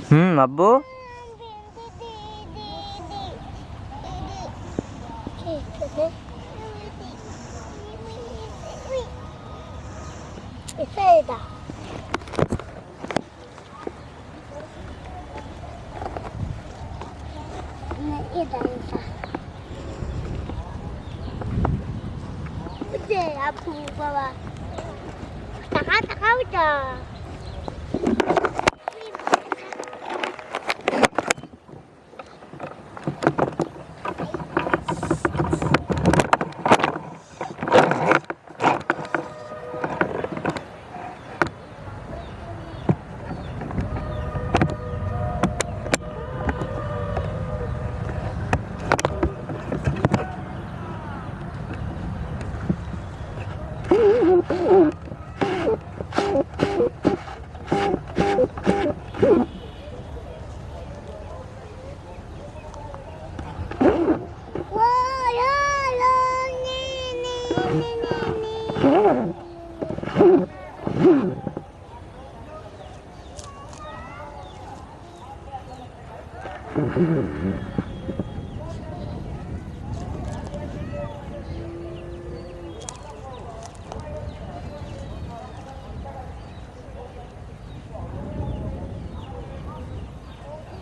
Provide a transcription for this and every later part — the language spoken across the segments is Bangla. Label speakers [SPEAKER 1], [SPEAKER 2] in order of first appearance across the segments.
[SPEAKER 1] আব্বু
[SPEAKER 2] Seda. Ida isa. Ito abu baba. Taka udah.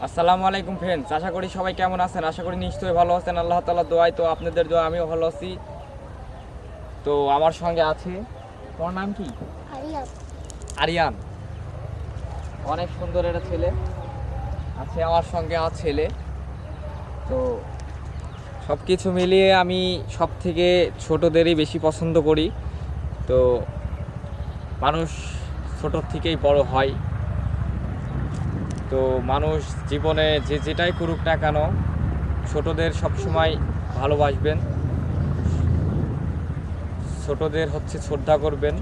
[SPEAKER 1] আসসালামু আলাইকুম ফ্রেন্ডস, আশা করি সবাই কেমন আছেন। আশা করি নিশ্চয়ই ভালো আছেন। আল্লাহ তাআলার দোয়ায় তো আপনাদের দোয়া আমিও ভালো আছি। তো আমার সঙ্গে আছে, তোমার নাম কি? আরিয়ান। অনেক সুন্দর একটা ছেলে আছে আমার সঙ্গে, আমার ছেলে। তো সব কিছু মিলিয়ে আমি সব থেকে ছোটদেরই বেশি পছন্দ করি। তো মানুষ ছোটোর থেকেই বড় হয়। তো মানুষ জীবনে যে যেটাই করুক না কেন, ছোটদের সবসময় ভালোবাসবেন, ছোটদের হচ্ছে শ্রদ্ধা করবেন।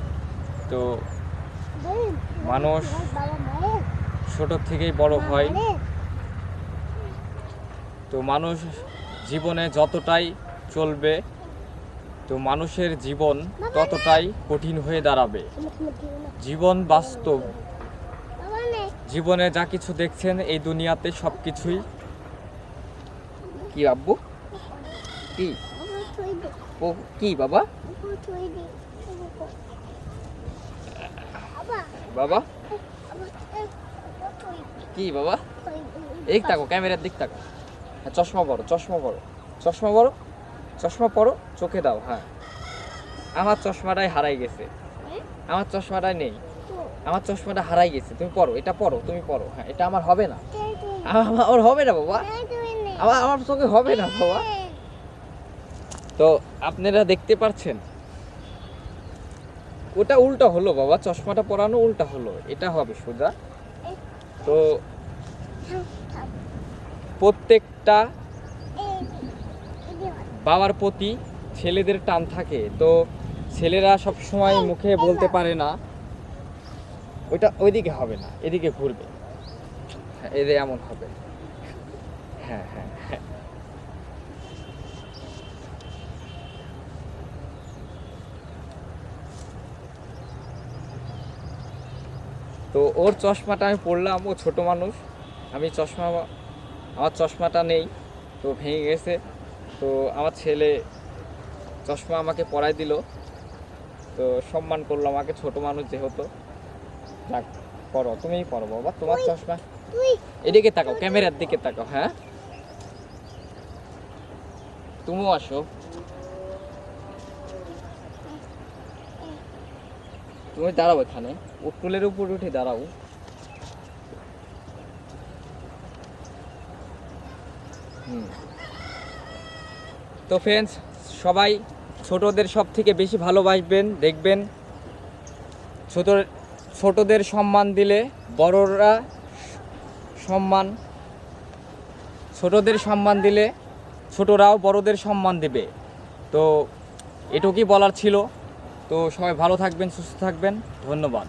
[SPEAKER 1] তো মানুষ ছোটোর থেকেই বড় হয়। তো মানুষ জীবনে যতটাই চলবে, তো মানুষের জীবন ততটাই কঠিন হয়ে দাঁড়াবে। জীবন বাস্তব, জীবনে যা কিছু দেখছেন এই দুনিয়াতে সব কিছুই কি আব্বু কি ও কি বাবা বাবা কি বাবা, এই তাকো, ক্যামেরার দিক তাকো। হ্যাঁ, চশমা পরো, চশমা পরো, চশমা পরো, চশমা পরো, চোখে দাও। হ্যাঁ, আমার চশমাটাই হারাই গেছে, আমার চশমাটাই নেই, আমার চশমাটা হারাই গেছে। তুমি পরো, এটা পরো, তুমি পরো। হ্যাঁ, এটা আমার হবে না, আমার হবে না বাবা, আমার চোখে হবে না বাবা। তো আপনারা দেখতে পাচ্ছেন ওটা উল্টা হলো বাবা, চশমাটা পরানো উল্টা হলো, এটা হবে সোজা। তো প্রত্যেকটা বাবার প্রতি ছেলেদের টান থাকে। তো ছেলেরা সব সময় মুখে বলতে পারে না, ওইটা ওইদিকে হবে না, এদিকে ঘুরবে, এদের এমন হবে। হ্যাঁ হ্যাঁ হ্যাঁ। তো ওর চশমাটা আমি পরলাম, ও ছোট মানুষ, আমি আমার চশমাটা নেই, তো ভেঙে গেছে। তো আমার ছেলে চশমা আমাকে পরাই দিল, তো সম্মান করলো আমাকে, ছোট মানুষ যেহেতু। যাক, পরো, তুমিই পরো বাবা, তোমার চশমা। এদিকে তাকাও, ক্যামেরার দিকে তাকাও। হ্যাঁ, তুমিও আসো, তুমি দাঁড়াও এখানে, টুলের উপর উঠে দাঁড়াও। তো ফ্রেন্ডস, সবাই ছোটদের সব থেকে বেশি ভালোবাসবেন। দেখবেন ছোটদের সম্মান দিলে বড়রা সম্মান, ছোটদের সম্মান দিলে ছোটরাও বড়দের সম্মান দেবে। তো এটুকুই বলার ছিল। তো সবাই ভালো থাকবেন, সুস্থ থাকবেন, ধন্যবাদ।